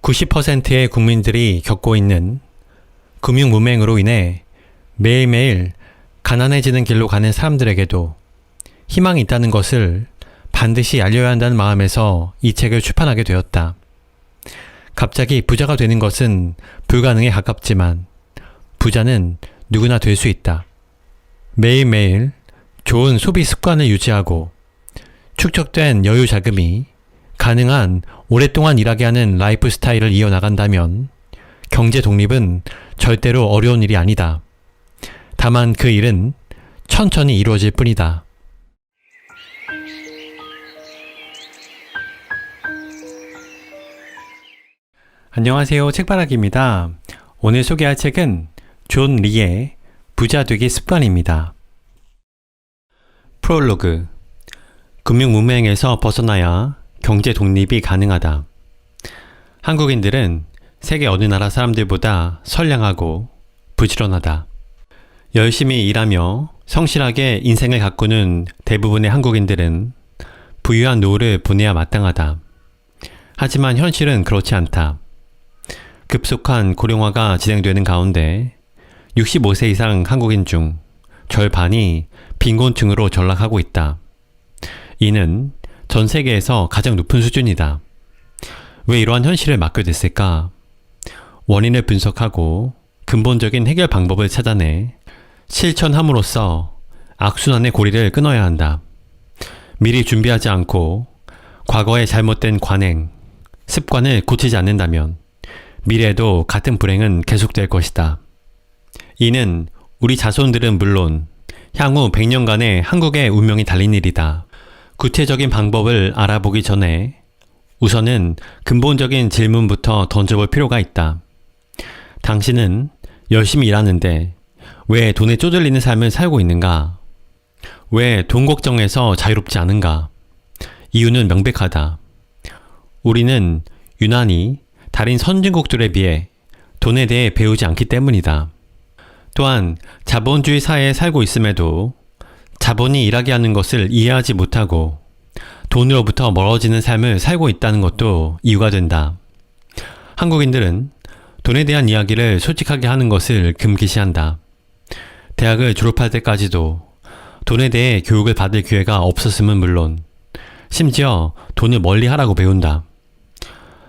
90%의 국민들이 겪고 있는 금융문맹으로 인해 매일매일 가난해지는 길로 가는 사람들에게도 희망이 있다는 것을 반드시 알려야 한다는 마음에서 이 책을 출판하게 되었다. 갑자기 부자가 되는 것은 불가능에 가깝지만 부자는 누구나 될 수 있다. 매일매일 좋은 소비 습관을 유지하고 축적된 여유 자금이 가능한 오랫동안 일하게 하는 라이프 스타일을 이어나간다면 경제 독립은 절대로 어려운 일이 아니다. 다만 그 일은 천천히 이루어질 뿐이다. 안녕하세요. 책바라기입니다. 오늘 소개할 책은 존 리의 부자 되기 습관입니다. 프롤로그. 금융문맹에서 벗어나야 경제 독립이 가능하다. 한국인들은 세계 어느 나라 사람들보다 선량하고 부지런하다. 열심히 일하며 성실하게 인생을 가꾸는 대부분의 한국인들은 부유한 노후를 보내야 마땅하다. 하지만 현실은 그렇지 않다. 급속한 고령화가 진행되는 가운데 65세 이상 한국인 중 절반이 빈곤층으로 전락하고 있다. 이는 전 세계에서 가장 높은 수준이다. 왜 이러한 현실을 맞게 됐을까? 원인을 분석하고 근본적인 해결 방법을 찾아내 실천함으로써 악순환의 고리를 끊어야 한다. 미리 준비하지 않고 과거의 잘못된 관행, 습관을 고치지 않는다면 미래에도 같은 불행은 계속될 것이다. 이는 우리 자손들은 물론 향후 100년간의 한국의 운명이 달린 일이다. 구체적인 방법을 알아보기 전에 우선은 근본적인 질문부터 던져볼 필요가 있다. 당신은 열심히 일하는데 왜 돈에 쪼들리는 삶을 살고 있는가? 왜 돈 걱정에서 자유롭지 않은가? 이유는 명백하다. 우리는 유난히 다른 선진국들에 비해 돈에 대해 배우지 않기 때문이다. 또한 자본주의 사회에 살고 있음에도 자본이 일하게 하는 것을 이해하지 못하고 돈으로부터 멀어지는 삶을 살고 있다는 것도 이유가 된다. 한국인들은 돈에 대한 이야기를 솔직하게 하는 것을 금기시한다. 대학을 졸업할 때까지도 돈에 대해 교육을 받을 기회가 없었음은 물론 심지어 돈을 멀리하라고 배운다.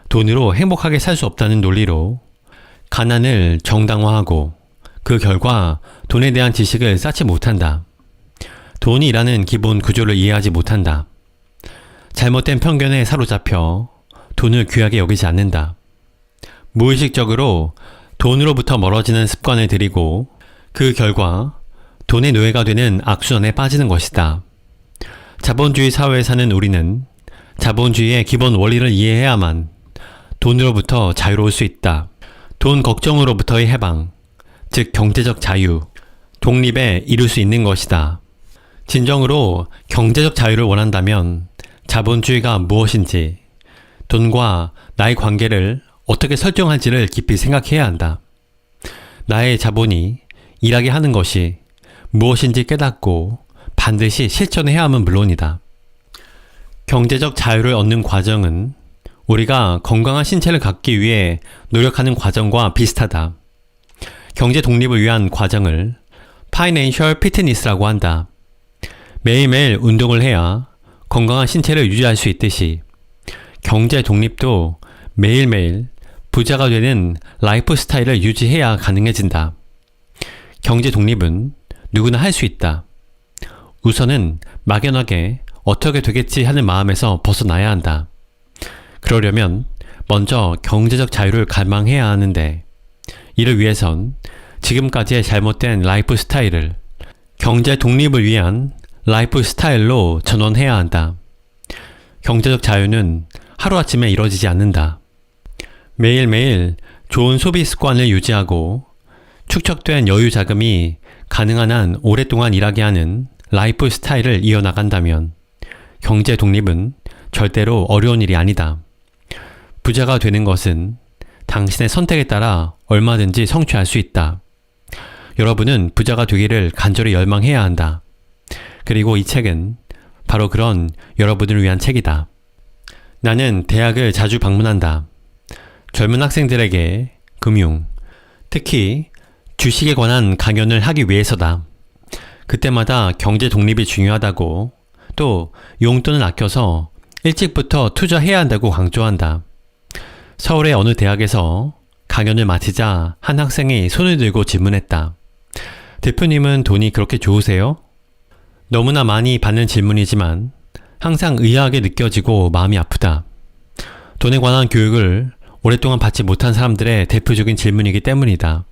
돈으로 행복하게 살 수 없다는 논리로 가난을 정당화하고 그 결과 돈에 대한 지식을 쌓지 못한다. 돈이 일하는 기본 구조를 이해하지 못한다. 잘못된 편견에 사로잡혀 돈을 귀하게 여기지 않는다. 무의식적으로 돈으로부터 멀어지는 습관을 들이고 그 결과 돈의 노예가 되는 악순환에 빠지는 것이다. 자본주의 사회에 사는 우리는 자본주의의 기본 원리를 이해해야만 돈으로부터 자유로울 수 있다. 돈 걱정으로부터의 해방, 즉 경제적 자유, 독립에 이룰 수 있는 것이다. 진정으로 경제적 자유를 원한다면 자본주의가 무엇인지, 돈과 나의 관계를 어떻게 설정할지를 깊이 생각해야 한다. 나의 자본이 일하게 하는 것이 무엇인지 깨닫고 반드시 실천해야 함은 물론이다. 경제적 자유를 얻는 과정은 우리가 건강한 신체를 갖기 위해 노력하는 과정과 비슷하다. 경제 독립을 위한 과정을 파이낸셜 피트니스라고 한다. 매일매일 운동을 해야 건강한 신체를 유지할 수 있듯이 경제 독립도 매일매일 부자가 되는 라이프 스타일을 유지해야 가능해진다. 경제 독립은 누구나 할 수 있다. 우선은 막연하게 어떻게 되겠지 하는 마음에서 벗어나야 한다. 그러려면 먼저 경제적 자유를 갈망해야 하는데 이를 위해선 지금까지의 잘못된 라이프 스타일을 경제 독립을 위한 라이프 스타일로 전환해야 한다. 경제적 자유는 하루아침에 이루어지지 않는다. 매일매일 좋은 소비 습관을 유지하고 축적된 여유 자금이 가능한 한 오랫동안 일하게 하는 라이프 스타일을 이어나간다면 경제 독립은 절대로 어려운 일이 아니다. 부자가 되는 것은 당신의 선택에 따라 얼마든지 성취할 수 있다. 여러분은 부자가 되기를 간절히 열망해야 한다. 그리고 이 책은 바로 그런 여러분을 위한 책이다. 나는 대학을 자주 방문한다. 젊은 학생들에게 금융, 특히 주식에 관한 강연을 하기 위해서다. 그때마다 경제 독립이 중요하다고, 또 용돈을 아껴서 일찍부터 투자해야 한다고 강조한다. 서울의 어느 대학에서 강연을 마치자 한 학생이 손을 들고 질문했다. 대표님은 돈이 그렇게 좋으세요? 너무나 많이 받는 질문이지만 항상 의아하게 느껴지고 마음이 아프다. 돈에 관한 교육을 오랫동안 받지 못한 사람들의 대표적인 질문이기 때문이다.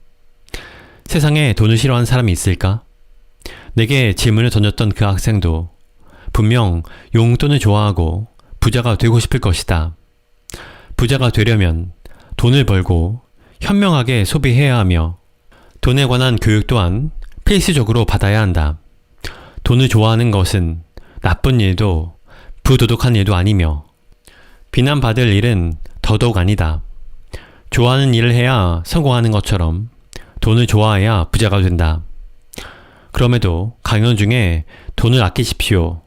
세상에 돈을 싫어하는 사람이 있을까? 내게 질문을 던졌던 그 학생도 분명 용돈을 좋아하고 부자가 되고 싶을 것이다. 부자가 되려면 돈을 벌고 현명하게 소비해야 하며 돈에 관한 교육 또한 필수적으로 받아야 한다. 돈을 좋아하는 것은 나쁜 일도 부도덕한 일도 아니며 비난받을 일은 더더욱 아니다. 좋아하는 일을 해야 성공하는 것처럼 돈을 좋아해야 부자가 된다. 그럼에도 강연 중에 돈을 아끼십시오,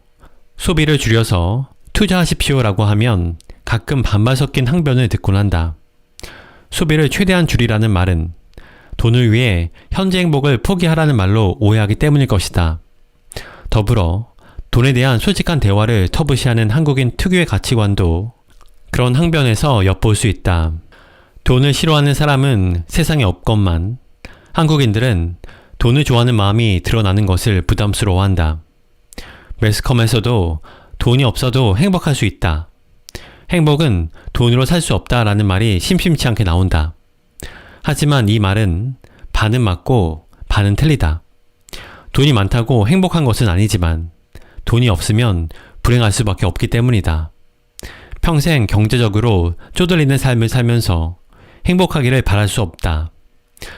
소비를 줄여서 투자하십시오라고 하면 가끔 반말 섞인 항변을 듣곤 한다. 소비를 최대한 줄이라는 말은 돈을 위해 현재 행복을 포기하라는 말로 오해하기 때문일 것이다. 더불어 돈에 대한 솔직한 대화를 터부시하는 한국인 특유의 가치관도 그런 항변에서 엿볼 수 있다. 돈을 싫어하는 사람은 세상에 없건만 한국인들은 돈을 좋아하는 마음이 드러나는 것을 부담스러워한다. 매스컴에서도 돈이 없어도 행복할 수 있다. 행복은 돈으로 살 수 없다라는 말이 심심치 않게 나온다. 하지만 이 말은 반은 맞고 반은 틀리다. 돈이 많다고 행복한 것은 아니지만 돈이 없으면 불행할 수밖에 없기 때문이다. 평생 경제적으로 쪼들리는 삶을 살면서 행복하기를 바랄 수 없다.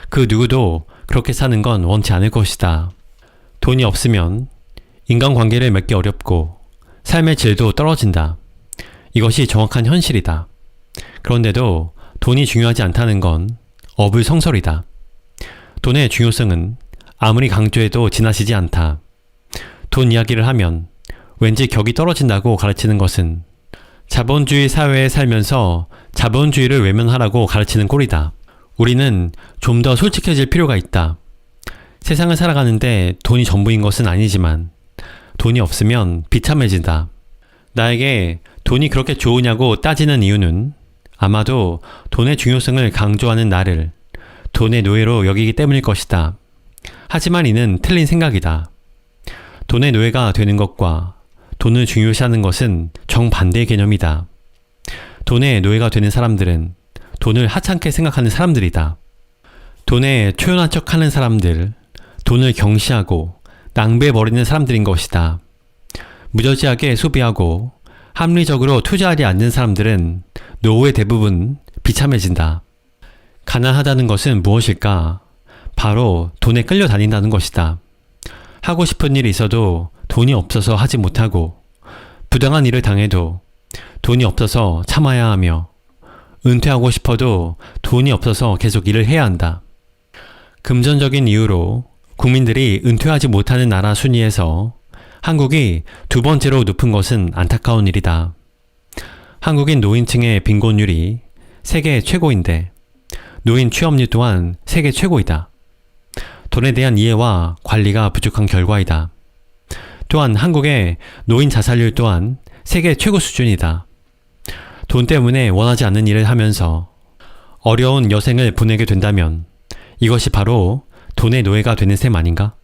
그 누구도 그렇게 사는 건 원치 않을 것이다. 돈이 없으면 인간관계를 맺기 어렵고 삶의 질도 떨어진다. 이것이 정확한 현실이다. 그런데도 돈이 중요하지 않다는 건 어불성설이다. 돈의 중요성은 아무리 강조해도 지나치지 않다. 돈 이야기를 하면 왠지 격이 떨어진다고 가르치는 것은 자본주의 사회에 살면서 자본주의를 외면하라고 가르치는 꼴이다. 우리는 좀 더 솔직해질 필요가 있다. 세상을 살아가는데 돈이 전부인 것은 아니지만 돈이 없으면 비참해진다. 나에게 돈이 그렇게 좋으냐고 따지는 이유는 아마도 돈의 중요성을 강조하는 나를 돈의 노예로 여기기 때문일 것이다. 하지만 이는 틀린 생각이다. 돈의 노예가 되는 것과 돈을 중요시하는 것은 정반대의 개념이다. 돈의 노예가 되는 사람들은 돈을 하찮게 생각하는 사람들이다. 돈에 초연한 척하는 사람들, 돈을 경시하고 낭비해버리는 사람들인 것이다. 무저지하게 소비하고 합리적으로 투자하지 않는 사람들은 노후의 대부분 비참해진다. 가난하다는 것은 무엇일까? 바로 돈에 끌려다닌다는 것이다. 하고 싶은 일이 있어도 돈이 없어서 하지 못하고 부당한 일을 당해도 돈이 없어서 참아야 하며 은퇴하고 싶어도 돈이 없어서 계속 일을 해야 한다. 금전적인 이유로 국민들이 은퇴하지 못하는 나라 순위에서 한국이 두 번째로 높은 것은 안타까운 일이다. 한국인 노인층의 빈곤율이 세계 최고인데 노인 취업률 또한 세계 최고이다. 돈에 대한 이해와 관리가 부족한 결과이다. 또한 한국의 노인 자살률 또한 세계 최고 수준이다. 돈 때문에 원하지 않는 일을 하면서 어려운 여생을 보내게 된다면 이것이 바로 돈의 노예가 되는 셈 아닌가?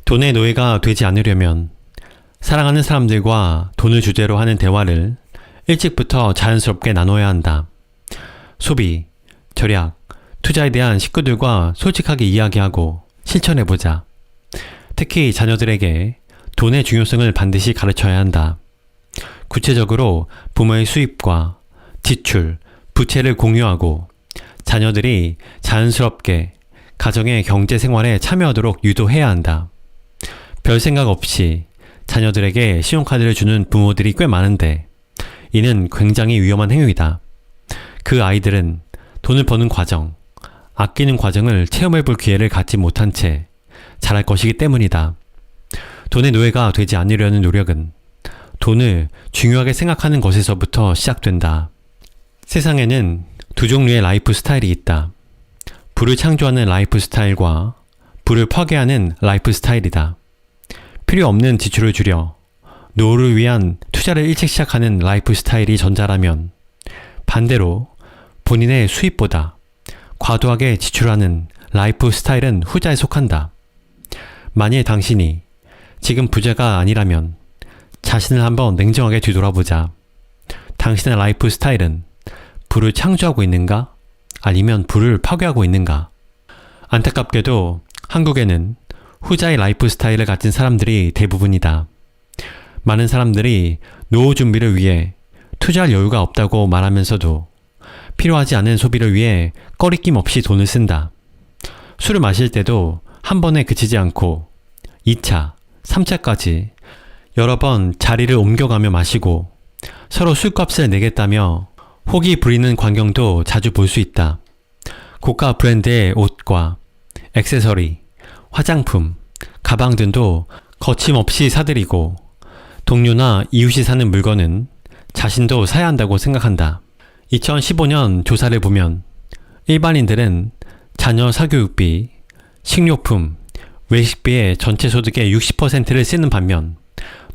돈의 노예가 되지 않으려면 사랑하는 사람들과 돈을 주제로 하는 대화를 일찍부터 자연스럽게 나눠야 한다. 소비, 절약, 투자에 대한 식구들과 솔직하게 이야기하고 실천해보자. 특히 자녀들에게 돈의 중요성을 반드시 가르쳐야 한다. 구체적으로 부모의 수입과 지출, 부채를 공유하고 자녀들이 자연스럽게 가정의 경제 생활에 참여하도록 유도해야 한다. 별 생각 없이 자녀들에게 신용카드를 주는 부모들이 꽤 많은데 이는 굉장히 위험한 행위이다. 그 아이들은 돈을 버는 과정, 아끼는 과정을 체험해볼 기회를 갖지 못한 채 자랄 것이기 때문이다. 돈의 노예가 되지 않으려는 노력은 돈을 중요하게 생각하는 것에서부터 시작된다. 세상에는 두 종류의 라이프 스타일이 있다. 부를 창조하는 라이프 스타일과 부를 파괴하는 라이프 스타일이다. 필요 없는 지출을 줄여 노후를 위한 투자를 일찍 시작하는 라이프 스타일이 전자라면, 반대로 본인의 수입보다 과도하게 지출하는 라이프 스타일은 후자에 속한다. 만일 당신이 지금 부자가 아니라면 자신을 한번 냉정하게 뒤돌아보자. 당신의 라이프 스타일은 부를 창조하고 있는가? 아니면 부를 파괴하고 있는가? 안타깝게도 한국에는 후자의 라이프 스타일을 가진 사람들이 대부분이다. 많은 사람들이 노후 준비를 위해 투자할 여유가 없다고 말하면서도 필요하지 않은 소비를 위해 꺼리낌 없이 돈을 쓴다. 술을 마실 때도 한 번에 그치지 않고 2차, 3차까지 여러 번 자리를 옮겨가며 마시고 서로 술값을 내겠다며 호기 부리는 광경도 자주 볼 수 있다. 고가 브랜드의 옷과 액세서리, 화장품, 가방 등도 거침없이 사들이고 동료나 이웃이 사는 물건은 자신도 사야 한다고 생각한다. 2015년 조사를 보면 일반인들은 자녀 사교육비, 식료품, 외식비의 전체 소득의 60%를 쓰는 반면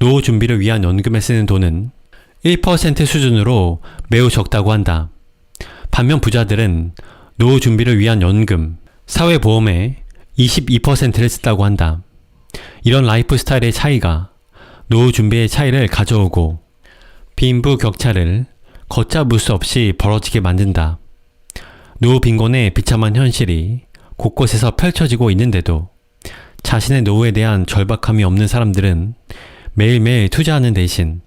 노후 준비를 위한 연금에 쓰는 돈은 1% 수준으로 매우 적다고 한다. 반면 부자들은 노후 준비를 위한 연금, 사회보험에 22%를 쓴다고 한다. 이런 라이프 스타일의 차이가 노후 준비의 차이를 가져오고 빈부 격차를 걷잡을 수 없이 벌어지게 만든다. 노후 빈곤의 비참한 현실이 곳곳에서 펼쳐지고 있는데도 자신의 노후에 대한 절박함이 없는 사람들은 매일매일 투자하는 대신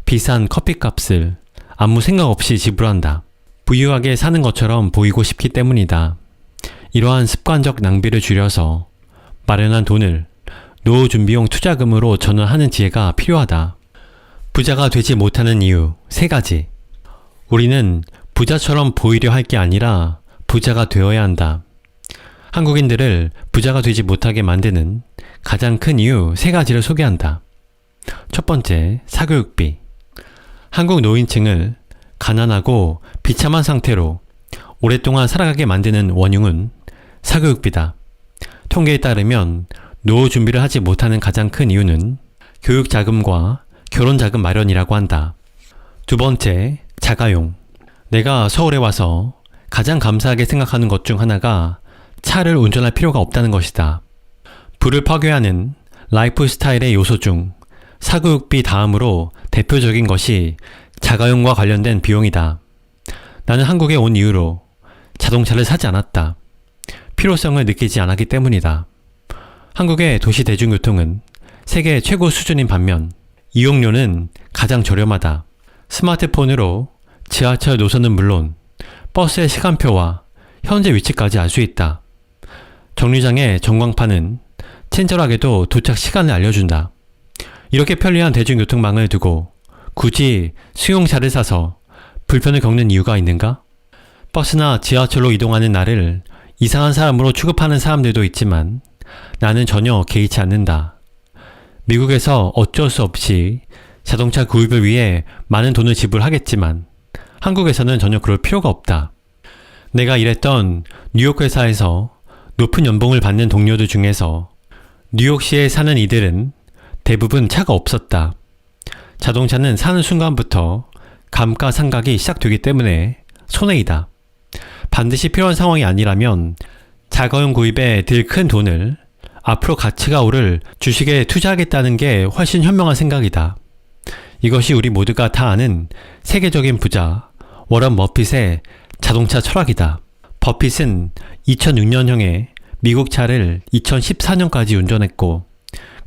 비싼 커피값을 아무 생각 없이 지불한다. 부유하게 사는 것처럼 보이고 싶기 때문이다. 이러한 습관적 낭비를 줄여서 마련한 돈을 노후 준비용 투자금으로 전환하는 지혜가 필요하다. 부자가 되지 못하는 이유 3가지. 우리는 부자처럼 보이려 할 게 아니라 부자가 되어야 한다. 한국인들을 부자가 되지 못하게 만드는 가장 큰 이유 3가지를 소개한다. 첫 번째, 사교육비. 한국 노인층을 가난하고 비참한 상태로 오랫동안 살아가게 만드는 원흉은 사교육비다. 통계에 따르면 노후 준비를 하지 못하는 가장 큰 이유는 교육자금과 결혼자금 마련이라고 한다. 두 번째, 자가용. 내가 서울에 와서 가장 감사하게 생각하는 것 중 하나가 차를 운전할 필요가 없다는 것이다. 부를 파괴하는 라이프 스타일의 요소 중 사교육비 다음으로 대표적인 것이 자가용과 관련된 비용이다. 나는 한국에 온 이후로 자동차를 사지 않았다. 필요성을 느끼지 않았기 때문이다. 한국의 도시 대중교통은 세계 최고 수준인 반면 이용료는 가장 저렴하다. 스마트폰으로 지하철 노선은 물론 버스의 시간표와 현재 위치까지 알 수 있다. 정류장의 전광판은 친절하게도 도착 시간을 알려준다. 이렇게 편리한 대중교통망을 두고 굳이 승용차를 사서 불편을 겪는 이유가 있는가? 버스나 지하철로 이동하는 나를 이상한 사람으로 취급하는 사람들도 있지만 나는 전혀 개의치 않는다. 미국에서 어쩔 수 없이 자동차 구입을 위해 많은 돈을 지불하겠지만 한국에서는 전혀 그럴 필요가 없다. 내가 일했던 뉴욕 회사에서 높은 연봉을 받는 동료들 중에서 뉴욕시에 사는 이들은 대부분 차가 없었다. 자동차는 사는 순간부터 감가상각이 시작되기 때문에 손해이다. 반드시 필요한 상황이 아니라면 자가용 구입에 들 큰 돈을 앞으로 가치가 오를 주식에 투자하겠다는 게 훨씬 현명한 생각이다. 이것이 우리 모두가 다 아는 세계적인 부자 워런 버핏의 자동차 철학이다. 버핏은 2006년형의 미국 차를 2014년까지 운전했고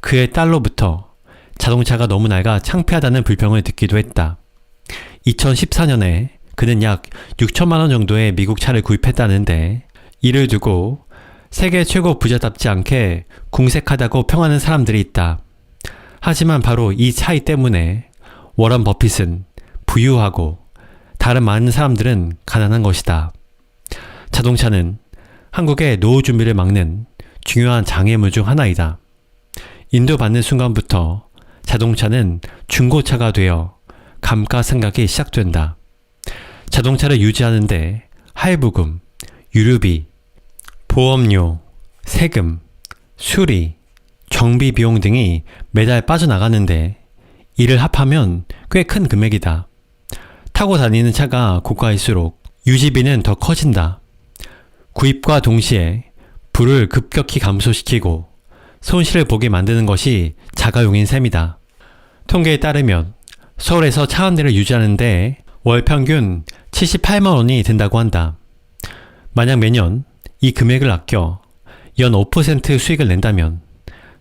그의 딸로부터 자동차가 너무 낡아 창피하다는 불평을 듣기도 했다. 2014년에 그는 약 6천만 원 정도의 미국 차를 구입했다는데 이를 두고 세계 최고 부자답지 않게 궁색하다고 평하는 사람들이 있다. 하지만 바로 이 차이 때문에 워런 버핏은 부유하고 다른 많은 사람들은 가난한 것이다. 자동차는 한국의 노후 준비를 막는 중요한 장애물 중 하나이다. 인도받는 순간부터 자동차는 중고차가 되어 감가상각이 시작된다. 자동차를 유지하는데 할부금, 유류비, 보험료, 세금, 수리, 정비 비용 등이 매달 빠져나가는데 이를 합하면 꽤 큰 금액이다. 타고 다니는 차가 고가일수록 유지비는 더 커진다. 구입과 동시에 부를 급격히 감소시키고 손실을 보게 만드는 것이 자가용인 셈이다. 통계에 따르면 서울에서 차 한 대를 유지하는데 월 평균 78만 원이 든다고 한다. 만약 매년 이 금액을 아껴 연 5% 수익을 낸다면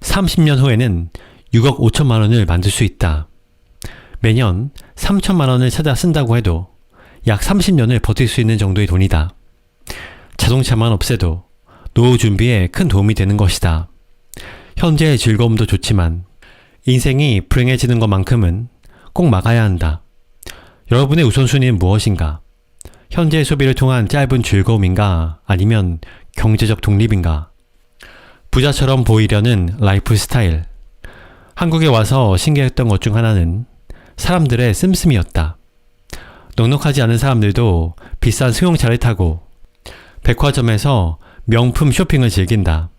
30년 후에는 6억 5천만 원을 만들 수 있다. 매년 3천만 원을 찾아 쓴다고 해도 약 30년을 버틸 수 있는 정도의 돈이다. 자동차만 없애도 노후 준비에 큰 도움이 되는 것이다. 현재의 즐거움도 좋지만 인생이 불행해지는 것만큼은 꼭 막아야 한다. 여러분의 우선순위는 무엇인가? 현재의 소비를 통한 짧은 즐거움인가? 아니면 경제적 독립인가? 부자처럼 보이려는 라이프 스타일. 한국에 와서 신기했던 것 중 하나는 사람들의 씀씀이였다. 넉넉하지 않은 사람들도 비싼 승용차를 타고 백화점에서 명품 쇼핑을 즐긴다.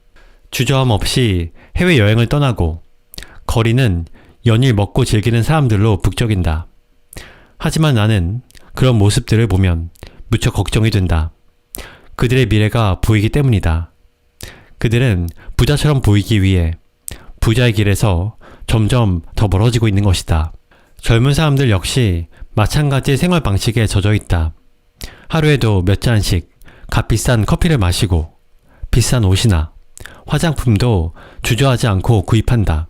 주저함 없이 해외여행을 떠나고 거리는 연일 먹고 즐기는 사람들로 북적인다. 하지만 나는 그런 모습들을 보면 무척 걱정이 된다. 그들의 미래가 보이기 때문이다. 그들은 부자처럼 보이기 위해 부자의 길에서 점점 더 멀어지고 있는 것이다. 젊은 사람들 역시 마찬가지의 생활 방식에 젖어 있다. 하루에도 몇 잔씩 값비싼 커피를 마시고 비싼 옷이나 화장품도 주저하지 않고 구입한다.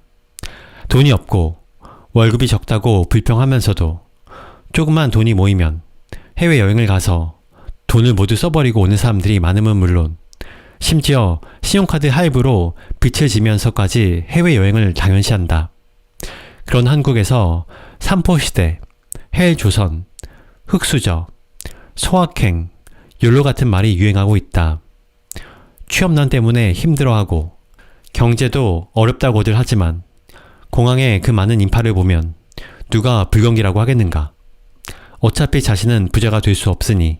돈이 없고 월급이 적다고 불평하면서도 조그만 돈이 모이면 해외여행을 가서 돈을 모두 써버리고 오는 사람들이 많음은 물론 심지어 신용카드 할부로 빚을 지면서까지 해외여행을 당연시한다. 그런 한국에서 삼포시대, 헬조선, 흑수저, 소확행, 욜로 같은 말이 유행하고 있다. 취업난 때문에 힘들어하고 경제도 어렵다고들 하지만 공항에 그 많은 인파를 보면 누가 불경기라고 하겠는가? 어차피 자신은 부자가 될 수 없으니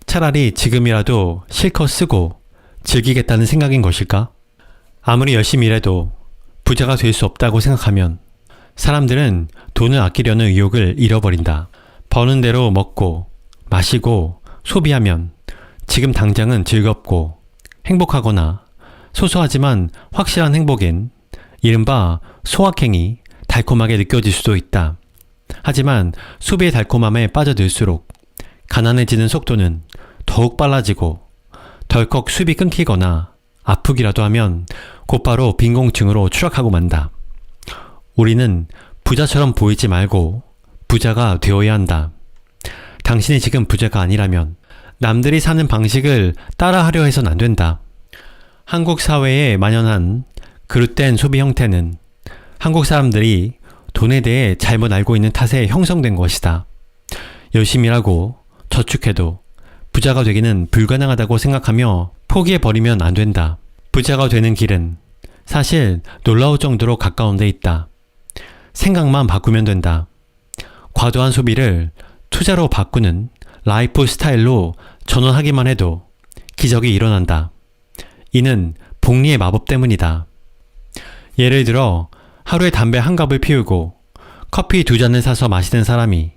차라리 지금이라도 실컷 쓰고 즐기겠다는 생각인 것일까? 아무리 열심히 일해도 부자가 될 수 없다고 생각하면 사람들은 돈을 아끼려는 의욕을 잃어버린다. 버는 대로 먹고 마시고 소비하면 지금 당장은 즐겁고 행복하거나 소소하지만 확실한 행복인 이른바 소확행이 달콤하게 느껴질 수도 있다. 하지만 소비의 달콤함에 빠져들수록 가난해지는 속도는 더욱 빨라지고 덜컥 수입이 끊기거나 아프기라도 하면 곧바로 빈곤층으로 추락하고 만다. 우리는 부자처럼 보이지 말고 부자가 되어야 한다. 당신이 지금 부자가 아니라면 남들이 사는 방식을 따라하려 해선 안 된다. 한국 사회에 만연한 그릇된 소비 형태는 한국 사람들이 돈에 대해 잘못 알고 있는 탓에 형성된 것이다. 열심히 일하고 저축해도 부자가 되기는 불가능하다고 생각하며 포기해버리면 안 된다. 부자가 되는 길은 사실 놀라울 정도로 가까운 데 있다. 생각만 바꾸면 된다. 과도한 소비를 투자로 바꾸는 라이프 스타일로 전환하기만 해도 기적이 일어난다. 이는 복리의 마법 때문이다. 예를 들어 하루에 담배 한 갑을 피우고 커피 2잔을 사서 마시는 사람이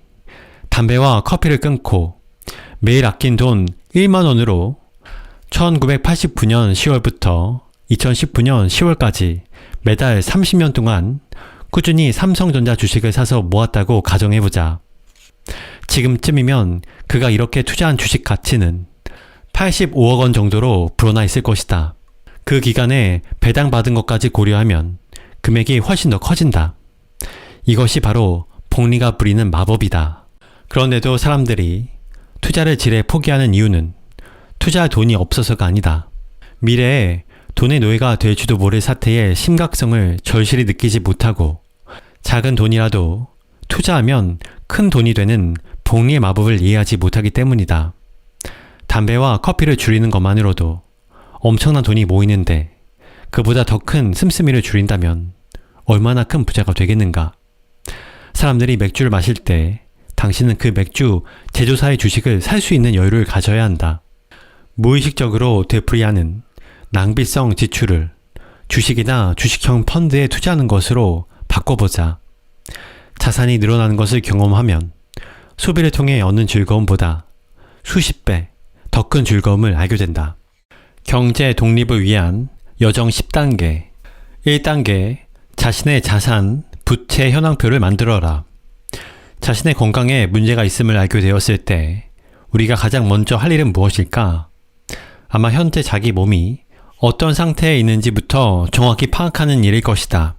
담배와 커피를 끊고 매일 아낀 돈 1만 원으로 1989년 10월부터 2019년 10월까지 매달 30년 동안 꾸준히 삼성전자 주식을 사서 모았다고 가정해보자. 지금쯤이면 그가 이렇게 투자한 주식 가치는 85억 원 정도로 불어나 있을 것이다. 그 기간에 배당받은 것까지 고려하면 금액이 훨씬 더 커진다. 이것이 바로 복리가 부리는 마법이다. 그런데도 사람들이 투자를 지레 포기하는 이유는 투자할 돈이 없어서가 아니다. 미래에 돈의 노예가 될지도 모를 사태의 심각성을 절실히 느끼지 못하고 작은 돈이라도 투자하면 큰 돈이 되는 복리의 마법을 이해하지 못하기 때문이다. 담배와 커피를 줄이는 것만으로도 엄청난 돈이 모이는데 그보다 더 큰 씀씀이를 줄인다면 얼마나 큰 부자가 되겠는가? 사람들이 맥주를 마실 때 당신은 그 맥주 제조사의 주식을 살 수 있는 여유를 가져야 한다. 무의식적으로 되풀이하는 낭비성 지출을 주식이나 주식형 펀드에 투자하는 것으로 바꿔보자. 자산이 늘어나는 것을 경험하면 소비를 통해 얻는 즐거움보다 수십 배 더 큰 즐거움을 알게 된다. 경제 독립을 위한 여정 10단계. 1단계, 자신의 자산, 부채 현황표를 만들어라. 자신의 건강에 문제가 있음을 알게 되었을 때 우리가 가장 먼저 할 일은 무엇일까? 아마 현재 자기 몸이 어떤 상태에 있는지부터 정확히 파악하는 일일 것이다.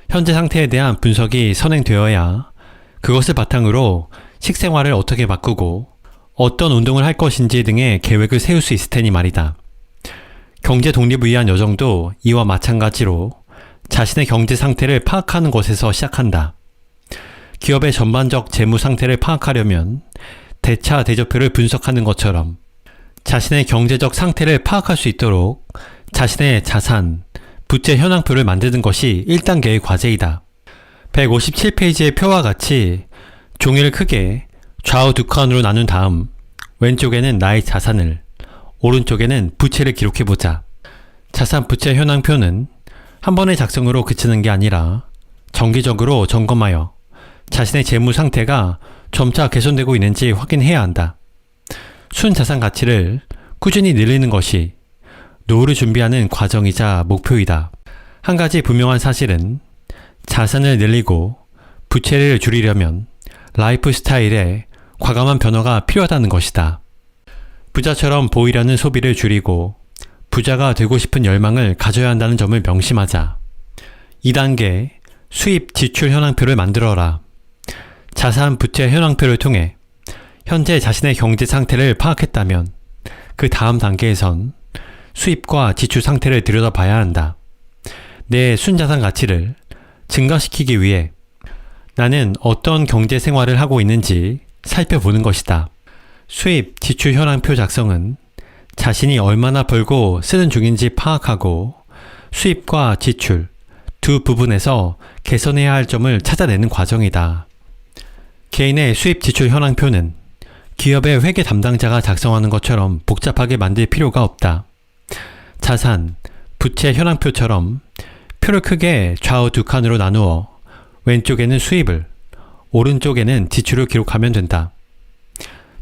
현재 상태에 대한 분석이 선행되어야 그것을 바탕으로 식생활을 어떻게 바꾸고 어떤 운동을 할 것인지 등의 계획을 세울 수 있을 테니 말이다. 경제 독립을 위한 여정도 이와 마찬가지로 자신의 경제 상태를 파악하는 것에서 시작한다. 기업의 전반적 재무 상태를 파악하려면 대차 대조표를 분석하는 것처럼 자신의 경제적 상태를 파악할 수 있도록 자신의 자산, 부채 현황표를 만드는 것이 1단계의 과제이다. 157페이지의 표와 같이 종이를 크게 좌우 두 칸으로 나눈 다음 왼쪽에는 나의 자산을, 오른쪽에는 부채를 기록해보자. 자산 부채 현황표는 한 번의 작성으로 그치는 게 아니라 정기적으로 점검하여 자신의 재무 상태가 점차 개선되고 있는지 확인해야 한다. 순자산 가치를 꾸준히 늘리는 것이 노후를 준비하는 과정이자 목표이다. 한 가지 분명한 사실은 자산을 늘리고 부채를 줄이려면 라이프 스타일에 과감한 변화가 필요하다는 것이다. 부자처럼 보이려는 소비를 줄이고 부자가 되고 싶은 열망을 가져야 한다는 점을 명심하자. 2단계, 수입 지출 현황표를 만들어라. 자산 부채 현황표를 통해 현재 자신의 경제 상태를 파악했다면 그 다음 단계에선 수입과 지출 상태를 들여다봐야 한다. 내 순자산 가치를 증가시키기 위해 나는 어떤 경제 생활을 하고 있는지 살펴보는 것이다. 수입, 지출 현황표 작성은 자신이 얼마나 벌고 쓰는 중인지 파악하고 수입과 지출 두 부분에서 개선해야 할 점을 찾아내는 과정이다. 개인의 수입 지출 현황표는 기업의 회계 담당자가 작성하는 것처럼 복잡하게 만들 필요가 없다. 자산, 부채 현황표처럼 표를 크게 좌우 두 칸으로 나누어 왼쪽에는 수입을, 오른쪽에는 지출을 기록하면 된다.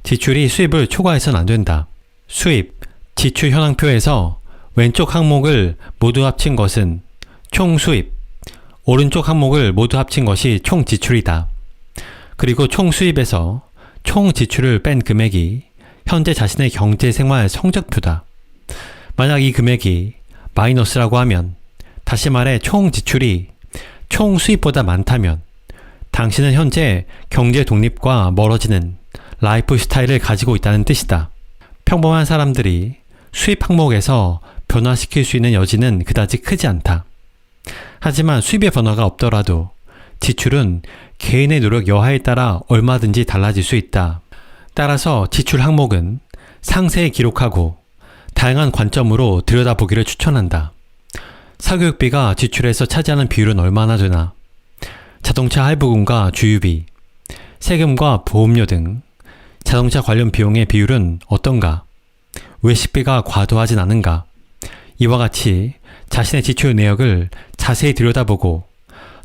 지출이 수입을 초과해서는 안 된다. 수입, 지출 현황표에서 왼쪽 항목을 모두 합친 것은 총 수입, 오른쪽 항목을 모두 합친 것이 총 지출이다. 그리고 총 수입에서 총 지출을 뺀 금액이 현재 자신의 경제생활 성적표다. 만약 이 금액이 마이너스라고 하면, 다시 말해 총 지출이 총 수입보다 많다면 당신은 현재 경제 독립과 멀어지는 라이프 스타일을 가지고 있다는 뜻이다. 평범한 사람들이 수입 항목에서 변화시킬 수 있는 여지는 그다지 크지 않다. 하지만 수입의 변화가 없더라도 지출은 개인의 노력 여하에 따라 얼마든지 달라질 수 있다. 따라서 지출 항목은 상세히 기록하고 다양한 관점으로 들여다보기를 추천한다. 사교육비가 지출에서 차지하는 비율은 얼마나 되나? 자동차 할부금과 주유비, 세금과 보험료 등 자동차 관련 비용의 비율은 어떤가? 외식비가 과도하진 않은가? 이와 같이 자신의 지출 내역을 자세히 들여다보고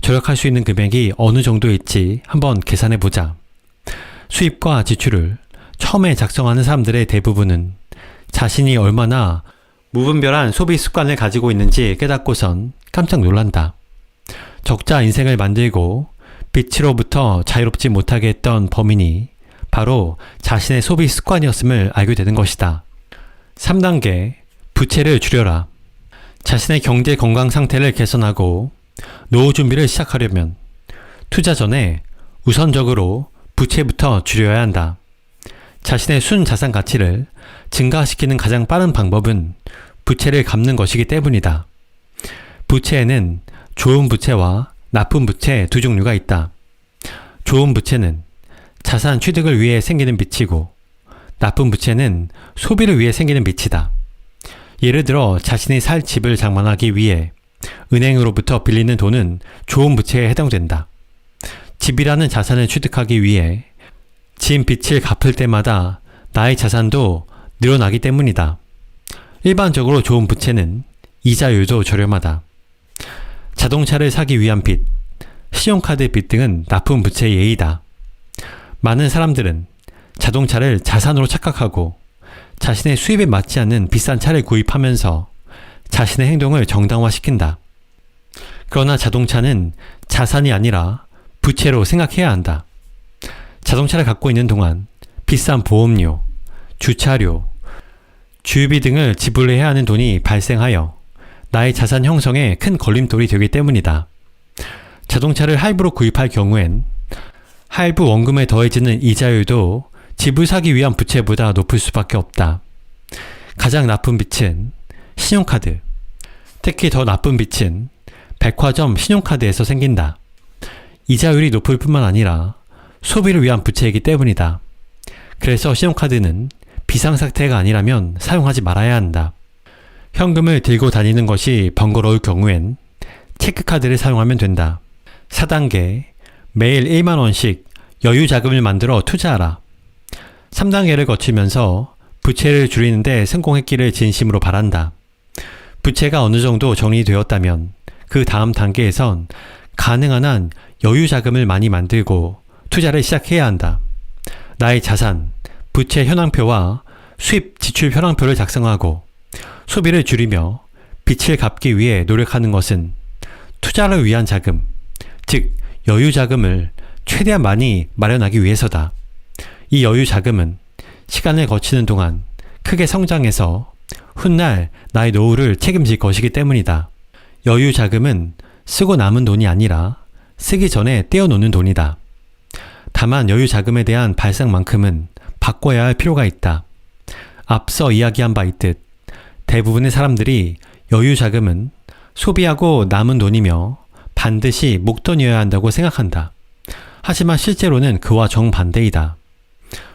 절약할 수 있는 금액이 어느 정도일지 한번 계산해보자. 수입과 지출을 처음에 작성하는 사람들의 대부분은 자신이 얼마나 무분별한 소비 습관을 가지고 있는지 깨닫고선 깜짝 놀란다. 적자 인생을 만들고 빛으로부터 자유롭지 못하게 했던 범인이 바로 자신의 소비 습관이었음을 알게 되는 것이다. 3단계, 부채를 줄여라. 자신의 경제 건강 상태를 개선하고 노후 준비를 시작하려면 투자 전에 우선적으로 부채부터 줄여야 한다. 자신의 순자산 가치를 증가시키는 가장 빠른 방법은 부채를 갚는 것이기 때문이다. 부채에는 좋은 부채와 나쁜 부채 두 종류가 있다. 좋은 부채는 자산 취득을 위해 생기는 빚이고 나쁜 부채는 소비를 위해 생기는 빚이다. 예를 들어 자신이 살 집을 장만하기 위해 은행으로부터 빌리는 돈은 좋은 부채에 해당된다. 집이라는 자산을 취득하기 위해 진 빚을 갚을 때마다 나의 자산도 늘어나기 때문이다. 일반적으로 좋은 부채는 이자율도 저렴하다. 자동차를 사기 위한 빚, 신용카드 빚 등은 나쁜 부채의 예이다. 많은 사람들은 자동차를 자산으로 착각하고 자신의 수입에 맞지 않는 비싼 차를 구입하면서 자신의 행동을 정당화시킨다. 그러나 자동차는 자산이 아니라 부채로 생각해야 한다. 자동차를 갖고 있는 동안 비싼 보험료, 주차료, 주유비 등을 지불해야 하는 돈이 발생하여 나의 자산 형성에 큰 걸림돌이 되기 때문이다. 자동차를 할부로 구입할 경우엔 할부 원금에 더해지는 이자율도 집을 사기 위한 부채보다 높을 수밖에 없다. 가장 나쁜 빚은 신용카드, 특히 더 나쁜 빚은 백화점 신용카드에서 생긴다. 이자율이 높을 뿐만 아니라 소비를 위한 부채이기 때문이다. 그래서 신용카드는 비상사태가 아니라면 사용하지 말아야 한다. 현금을 들고 다니는 것이 번거로울 경우엔 체크카드를 사용하면 된다. 4단계, 매일 1만원씩 여유자금을 만들어 투자하라. 3단계를 거치면서 부채를 줄이는데 성공했기를 진심으로 바란다. 부채가 어느 정도 정리되었다면 그 다음 단계에선 가능한 한 여유자금을 많이 만들고 투자를 시작해야 한다. 나의 자산, 부채 현황표와 수입 지출 현황표를 작성하고 소비를 줄이며 빚을 갚기 위해 노력하는 것은 투자를 위한 자금, 즉 여유자금을 최대한 많이 마련하기 위해서다. 이 여유자금은 시간을 거치는 동안 크게 성장해서 훗날 나의 노후를 책임질 것이기 때문이다. 여유자금은 쓰고 남은 돈이 아니라 쓰기 전에 떼어놓는 돈이다. 다만 여유자금에 대한 발상만큼은 바꿔야 할 필요가 있다. 앞서 이야기한 바 있듯 대부분의 사람들이 여유자금은 소비하고 남은 돈이며 반드시 목돈이어야 한다고 생각한다. 하지만 실제로는 그와 정반대이다.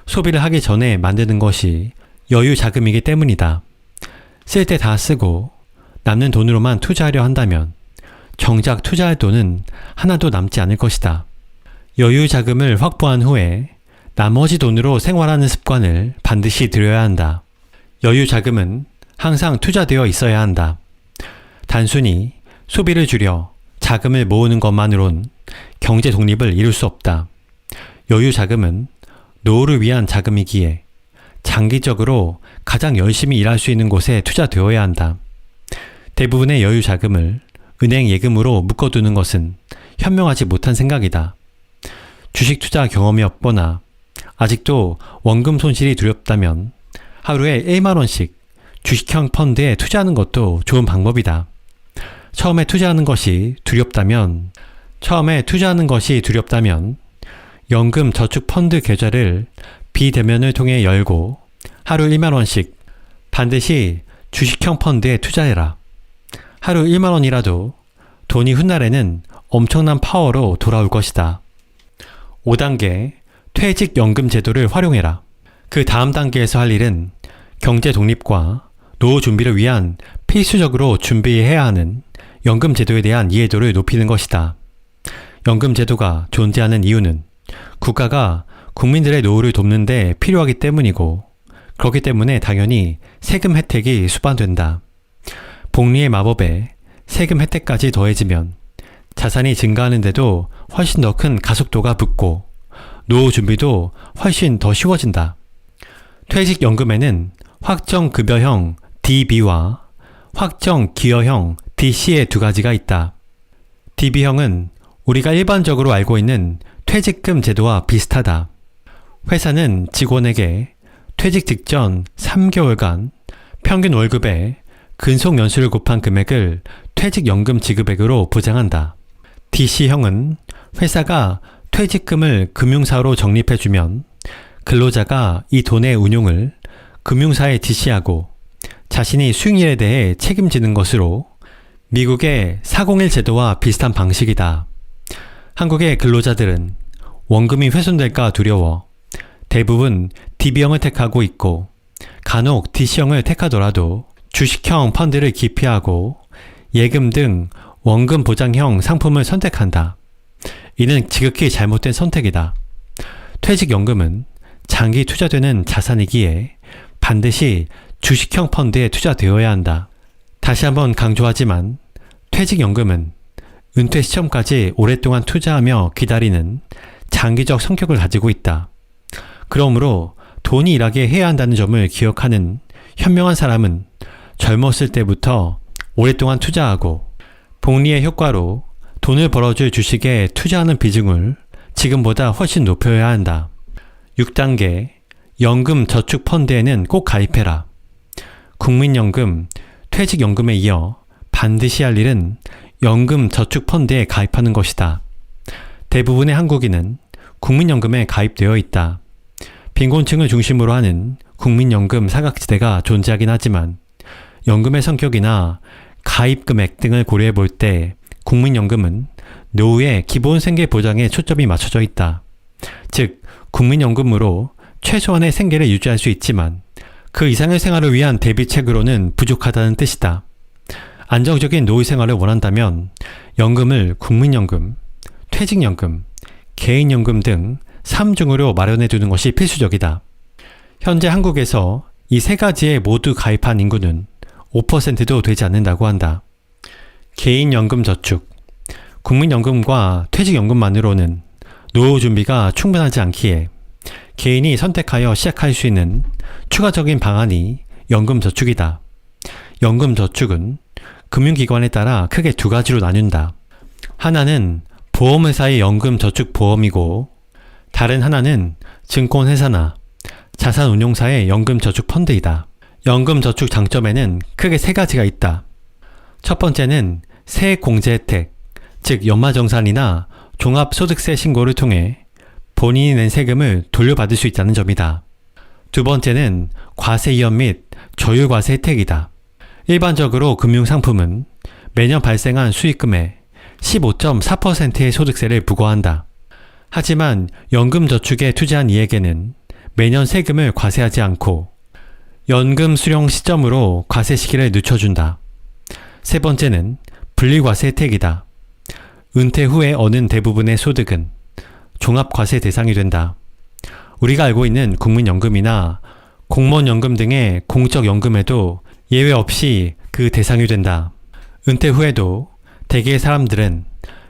소비를 하기 전에 만드는 것이 여유자금이기 때문이다. 쓸 때 다 쓰고 남는 돈으로만 투자하려 한다면 정작 투자할 돈은 하나도 남지 않을 것이다. 여유자금을 확보한 후에 나머지 돈으로 생활하는 습관을 반드시 들여야 한다. 여유자금은 항상 투자되어 있어야 한다. 단순히 소비를 줄여 자금을 모으는 것만으론 경제 독립을 이룰 수 없다. 여유자금은 노후를 위한 자금이기에 장기적으로 가장 열심히 일할 수 있는 곳에 투자되어야 한다. 대부분의 여유자금을 은행 예금으로 묶어두는 것은 현명하지 못한 생각이다. 주식 투자 경험이 없거나 아직도 원금 손실이 두렵다면 하루에 1만원씩 주식형 펀드에 투자하는 것도 좋은 방법이다. 처음에 투자하는 것이 두렵다면 연금 저축 펀드 계좌를 비대면을 통해 열고 하루 1만원씩 반드시 주식형 펀드에 투자해라. 하루 1만원이라도 돈이 훗날에는 엄청난 파워로 돌아올 것이다. 5단계, 퇴직연금 제도를 활용해라. 그 다음 단계에서 할 일은 경제 독립과 노후 준비를 위한 필수적으로 준비해야 하는 연금 제도에 대한 이해도를 높이는 것이다. 연금 제도가 존재하는 이유는 국가가 국민들의 노후를 돕는 데 필요하기 때문이고, 그렇기 때문에 당연히 세금 혜택이 수반된다. 복리의 마법에 세금 혜택까지 더해지면 자산이 증가하는데도 훨씬 더 큰 가속도가 붙고 노후 준비도 훨씬 더 쉬워진다. 퇴직연금에는 확정급여형 DB와 확정기여형 DC의 두 가지가 있다. DB형은 우리가 일반적으로 알고 있는 퇴직금 제도와 비슷하다. 회사는 직원에게 퇴직 직전 3개월간 평균 월급의 근속 연수를 곱한 금액을 퇴직연금 지급액으로 보장한다. DC형은 회사가 퇴직금을 금융사로 적립해주면 근로자가 이 돈의 운용을 금융사에 지시하고 자신이 수익률에 대해 책임지는 것으로 미국의 401 제도와 비슷한 방식이다. 한국의 근로자들은 원금이 훼손될까 두려워 대부분 DB형을 택하고 있고, 간혹 DC형을 택하더라도 주식형 펀드를 기피하고 예금 등 원금 보장형 상품을 선택한다. 이는 지극히 잘못된 선택이다. 퇴직연금은 장기 투자되는 자산이기에 반드시 주식형 펀드에 투자되어야 한다. 다시 한번 강조하지만 퇴직연금은 은퇴 시점까지 오랫동안 투자하며 기다리는 장기적 성격을 가지고 있다. 그러므로 돈이 일하게 해야 한다는 점을 기억하는 현명한 사람은 젊었을 때부터 오랫동안 투자하고 복리의 효과로 돈을 벌어줄 주식에 투자하는 비중을 지금보다 훨씬 높여야 한다. 6단계 연금 저축 펀드에는 꼭 가입해라. 국민연금, 퇴직연금에 이어 반드시 할 일은 연금 저축 펀드에 가입하는 것이다. 대부분의 한국인은 국민연금에 가입되어 있다. 빈곤층을 중심으로 하는 국민연금 사각지대가 존재하긴 하지만 연금의 성격이나 가입 금액 등을 고려해 볼 때 국민연금은 노후의 기본 생계 보장에 초점이 맞춰져 있다. 즉, 국민연금으로 최소한의 생계를 유지할 수 있지만 그 이상의 생활을 위한 대비책으로는 부족하다는 뜻이다. 안정적인 노후 생활을 원한다면 연금을 국민연금, 퇴직연금, 개인연금 등 3중으로 마련해 두는 것이 필수적이다. 현재 한국에서 이 세 가지에 모두 가입한 인구는 5%도 되지 않는다고 한다. 개인연금 저축, 국민연금과 퇴직연금만으로는 노후 준비가 충분하지 않기에 개인이 선택하여 시작할 수 있는 추가적인 방안이 연금저축이다. 연금저축은 금융기관에 따라 크게 두 가지로 나뉜다. 하나는 보험회사의 연금저축보험이고 다른 하나는 증권회사나 자산운용사의 연금저축펀드이다. 연금저축 장점에는 크게 세 가지가 있다. 첫 번째는 세액공제 혜택, 즉 연말정산이나 종합소득세 신고를 통해 본인이 낸 세금을 돌려받을 수 있다는 점이다. 두 번째는 과세이연 및 저율과세 혜택이다. 일반적으로 금융상품은 매년 발생한 수익금의 15.4%의 소득세를 부과한다. 하지만 연금저축에 투자한 이에게는 매년 세금을 과세하지 않고 연금 수령 시점으로 과세 시기를 늦춰준다. 세 번째는 분리과세 혜택이다. 은퇴 후에 얻은 대부분의 소득은 종합과세 대상이 된다. 우리가 알고 있는 국민연금이나 공무원연금 등의 공적연금에도 예외 없이 그 대상이 된다. 은퇴 후에도 대개의 사람들은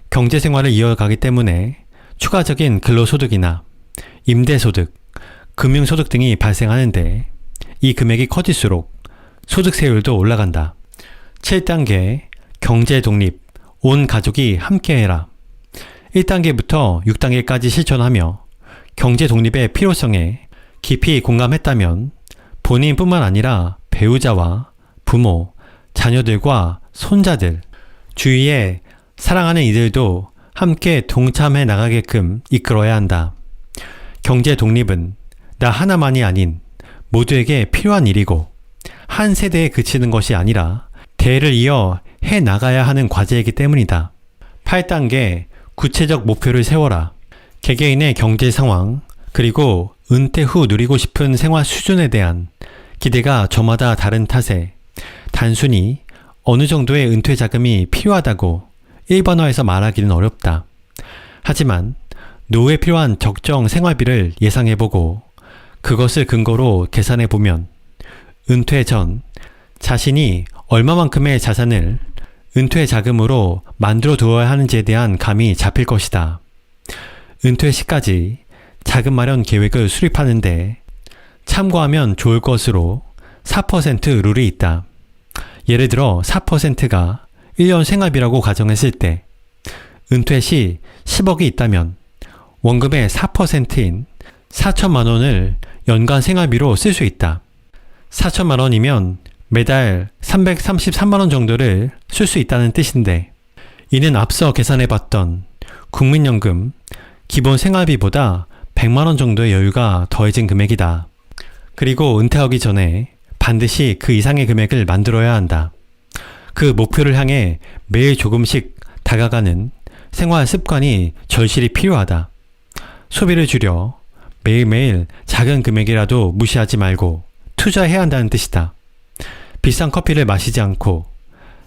경제생활을 이어가기 때문에 추가적인 근로소득이나 임대소득, 금융소득 등이 발생하는데 이 금액이 커질수록 소득세율도 올라간다. 7단계 경제독립, 온 가족이 함께해라. 1단계부터 6단계까지 실천하며 경제독립의 필요성에 깊이 공감했다면 본인뿐만 아니라 배우자와 부모, 자녀들과 손자들, 주위에 사랑하는 이들도 함께 동참해 나가게끔 이끌어야 한다. 경제 독립은 나 하나만이 아닌 모두에게 필요한 일이고 한 세대에 그치는 것이 아니라 대를 이어 해 나가야 하는 과제이기 때문이다. 8단계 구체적 목표를 세워라. 개개인의 경제 상황 그리고 은퇴 후 누리고 싶은 생활 수준에 대한 기대가 저마다 다른 탓에 단순히 어느 정도의 은퇴 자금이 필요하다고 일반화해서 말하기는 어렵다. 하지만 노후에 필요한 적정 생활비를 예상해보고 그것을 근거로 계산해보면 은퇴 전 자신이 얼마만큼의 자산을 은퇴 자금으로 만들어 두어야 하는지에 대한 감이 잡힐 것이다. 은퇴 시까지 자금 마련 계획을 수립하는데 참고하면 좋을 것으로 4% 룰이 있다. 예를 들어 4%가 1년 생활비라고 가정했을 때 은퇴 시 10억이 있다면 원금의 4%인 4천만 원을 연간 생활비로 쓸 수 있다. 4천만 원이면 매달 333만 원 정도를 쓸 수 있다는 뜻인데 이는 앞서 계산해봤던 국민연금 기본 생활비보다 100만 원 정도의 여유가 더해진 금액이다. 그리고 은퇴하기 전에 반드시 그 이상의 금액을 만들어야 한다. 그 목표를 향해 매일 조금씩 다가가는 생활 습관이 절실히 필요하다. 소비를 줄여 매일매일 작은 금액이라도 무시하지 말고 투자해야 한다는 뜻이다. 비싼 커피를 마시지 않고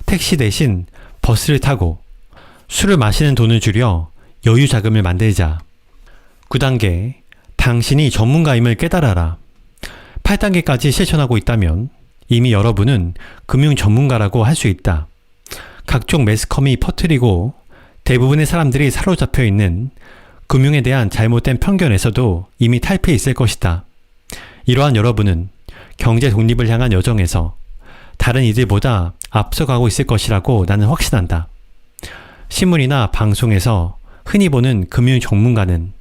택시 대신 버스를 타고 술을 마시는 돈을 줄여 여유 자금을 만들자. 9단계 당신이 전문가임을 깨달아라. 8단계까지 실천하고 있다면 이미 여러분은 금융 전문가라고 할 수 있다. 각종 매스컴이 퍼뜨리고 대부분의 사람들이 사로잡혀 있는 금융에 대한 잘못된 편견에서도 이미 탈피해 있을 것이다. 이러한 여러분은 경제 독립을 향한 여정에서 다른 이들보다 앞서가고 있을 것이라고 나는 확신한다. 신문이나 방송에서 흔히 보는 금융 전문가는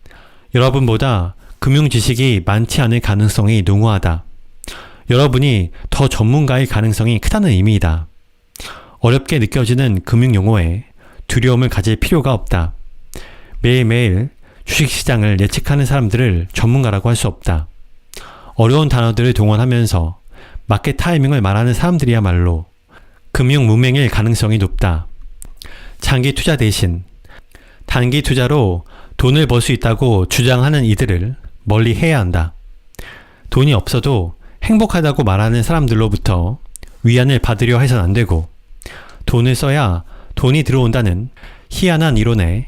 여러분보다 금융 지식이 많지 않을 가능성이 농후하다. 여러분이 더 전문가일 가능성이 크다는 의미이다. 어렵게 느껴지는 금융 용어에 두려움을 가질 필요가 없다. 매일매일 주식시장을 예측하는 사람들을 전문가라고 할 수 없다. 어려운 단어들을 동원하면서 마켓 타이밍을 말하는 사람들이야말로 금융 문맹일 가능성이 높다. 장기 투자 대신 단기 투자로 돈을 벌 수 있다고 주장하는 이들을 멀리 해야 한다. 돈이 없어도 행복하다고 말하는 사람들로부터 위안을 받으려 해선 안 되고 돈을 써야 돈이 들어온다는 희한한 이론에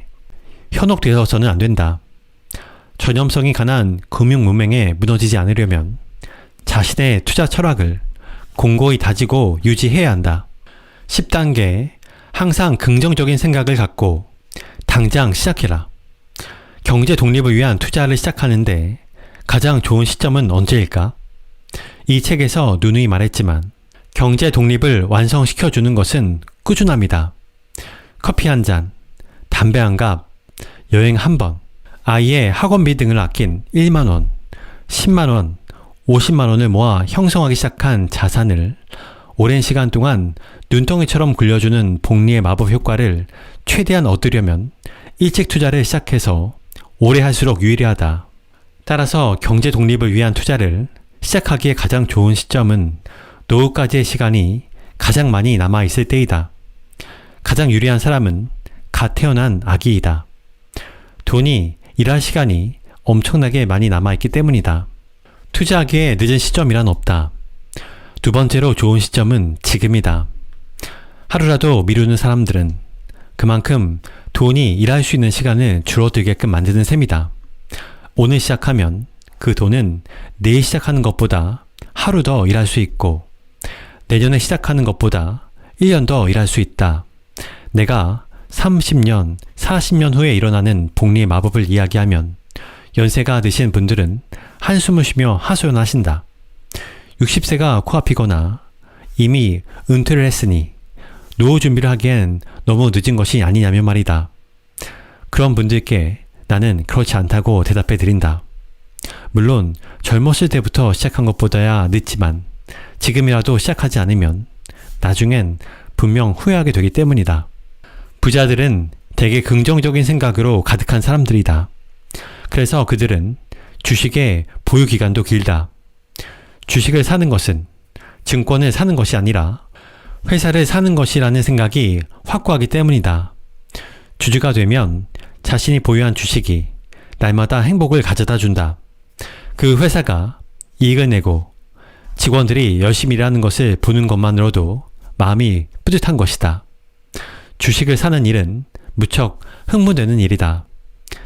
현혹되어서는 안 된다. 전염성이 강한 금융 문맹에 무너지지 않으려면 자신의 투자 철학을 공고히 다지고 유지해야 한다. 10단계 항상 긍정적인 생각을 갖고 당장 시작해라. 경제 독립을 위한 투자를 시작하는데 가장 좋은 시점은 언제일까? 이 책에서 누누이 말했지만 경제 독립을 완성시켜주는 것은 꾸준함이다. 커피 한 잔, 담배 한 갑, 여행 한 번, 아이의 학원비 등을 아낀 1만원, 10만원, 50만원을 모아 형성하기 시작한 자산을 오랜 시간 동안 눈덩이처럼 굴려주는 복리의 마법 효과를 최대한 얻으려면 일찍 투자를 시작해서 오래 할수록 유리하다. 따라서 경제 독립을 위한 투자를 시작하기에 가장 좋은 시점은 노후까지의 시간이 가장 많이 남아있을 때이다. 가장 유리한 사람은 갓 태어난 아기이다. 돈이 일할 시간이 엄청나게 많이 남아있기 때문이다. 투자하기에 늦은 시점이란 없다. 두 번째로 좋은 시점은 지금이다. 하루라도 미루는 사람들은 그만큼 돈이 일할 수 있는 시간을 줄어들게끔 만드는 셈이다. 오늘 시작하면 그 돈은 내일 시작하는 것보다 하루 더 일할 수 있고 내년에 시작하는 것보다 1년 더 일할 수 있다. 내가 30년, 40년 후에 일어나는 복리의 마법을 이야기하면 연세가 드신 분들은 한숨을 쉬며 하소연하신다. 60세가 코앞이거나 이미 은퇴를 했으니 노후 준비를 하기엔 너무 늦은 것이 아니냐며 말이다. 그런 분들께 나는 그렇지 않다고 대답해 드린다. 물론 젊었을 때부터 시작한 것보다야 늦지만 지금이라도 시작하지 않으면 나중엔 분명 후회하게 되기 때문이다. 부자들은 되게 긍정적인 생각으로 가득한 사람들이다. 그래서 그들은 주식의 보유 기간도 길다. 주식을 사는 것은 증권을 사는 것이 아니라 회사를 사는 것이라는 생각이 확고하기 때문이다. 주주가 되면 자신이 보유한 주식이 날마다 행복을 가져다 준다. 그 회사가 이익을 내고 직원들이 열심히 일하는 것을 보는 것만으로도 마음이 뿌듯한 것이다. 주식을 사는 일은 무척 흥분되는 일이다.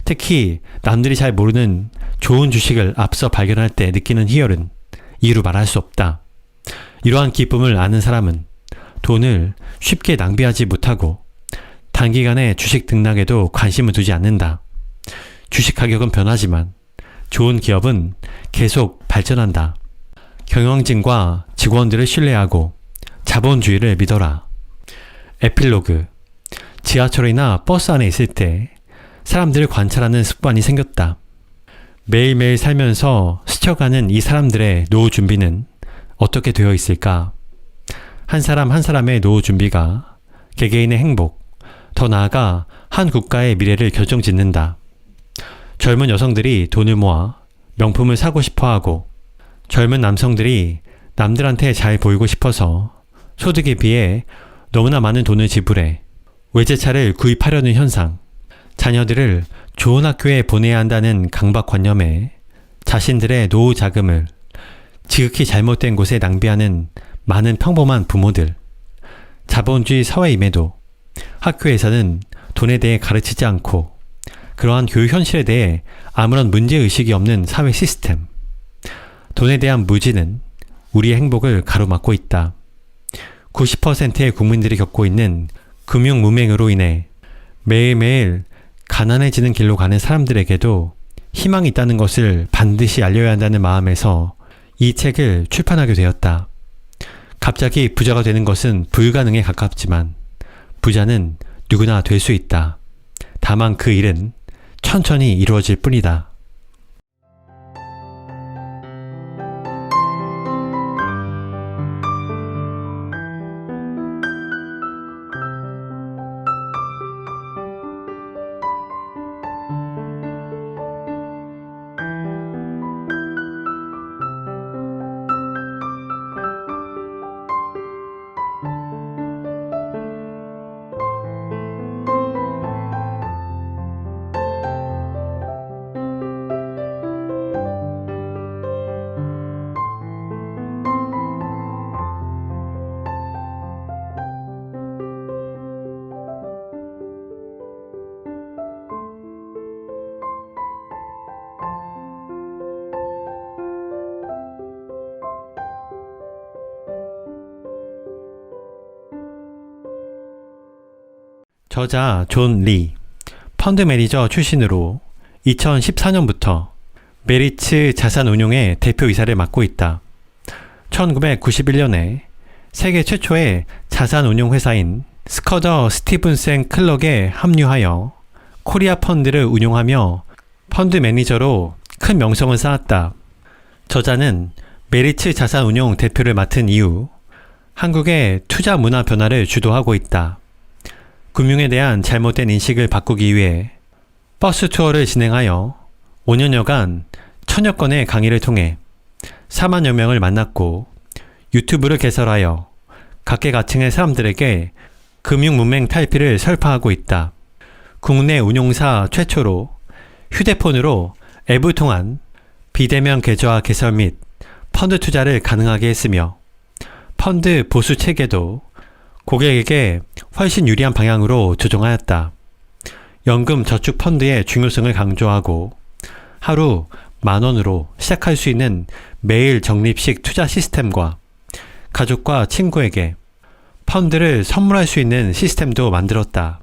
특히 남들이 잘 모르는 좋은 주식을 앞서 발견할 때 느끼는 희열은 이루 말할 수 없다. 이러한 기쁨을 아는 사람은 돈을 쉽게 낭비하지 못하고 단기간에 주식 등락에도 관심을 두지 않는다. 주식 가격은 변하지만 좋은 기업은 계속 발전한다. 경영진과 직원들을 신뢰하고 자본주의를 믿어라. 에필로그. 지하철이나 버스 안에 있을 때 사람들을 관찰하는 습관이 생겼다. 매일매일 살면서 스쳐가는 이 사람들의 노후 준비는 어떻게 되어 있을까? 한 사람 한 사람의 노후 준비가 개개인의 행복, 더 나아가 한 국가의 미래를 결정짓는다. 젊은 여성들이 돈을 모아 명품을 사고 싶어하고 젊은 남성들이 남들한테 잘 보이고 싶어서 소득에 비해 너무나 많은 돈을 지불해 외제차를 구입하려는 현상, 자녀들을 좋은 학교에 보내야 한다는 강박관념에 자신들의 노후 자금을 지극히 잘못된 곳에 낭비하는 많은 평범한 부모들, 자본주의 사회임에도 학교에서는 돈에 대해 가르치지 않고 그러한 교육 현실에 대해 아무런 문제의식이 없는 사회 시스템, 돈에 대한 무지는 우리의 행복을 가로막고 있다. 90%의 국민들이 겪고 있는 금융 무맹으로 인해 매일매일 가난해지는 길로 가는 사람들에게도 희망이 있다는 것을 반드시 알려야 한다는 마음에서 이 책을 출판하게 되었다. 갑자기 부자가 되는 것은 불가능에 가깝지만 부자는 누구나 될 수 있다. 다만 그 일은 천천히 이루어질 뿐이다. 저자 존 리, 펀드 매니저 출신으로 2014년부터 메리츠 자산운용의 대표이사를 맡고 있다. 1991년에 세계 최초의 자산운용회사인 스커더 스티븐슨 클럭에 합류하여 코리아 펀드를 운용하며 펀드 매니저로 큰 명성을 쌓았다. 저자는 메리츠 자산운용 대표를 맡은 이후 한국의 투자 문화 변화를 주도하고 있다. 금융에 대한 잘못된 인식을 바꾸기 위해 버스 투어를 진행하여 5년여간 1000여 건의 강의를 통해 4만여 명을 만났고 유튜브를 개설하여 각계각층의 사람들에게 금융문맹 탈피를 설파하고 있다. 국내 운용사 최초로 휴대폰으로 앱을 통한 비대면 계좌 개설 및 펀드 투자를 가능하게 했으며 펀드 보수 체계도 고객에게 훨씬 유리한 방향으로 조정하였다. 연금 저축 펀드의 중요성을 강조하고 하루 10,000원으로 시작할 수 있는 매일 적립식 투자 시스템과 가족과 친구에게 펀드를 선물할 수 있는 시스템도 만들었다.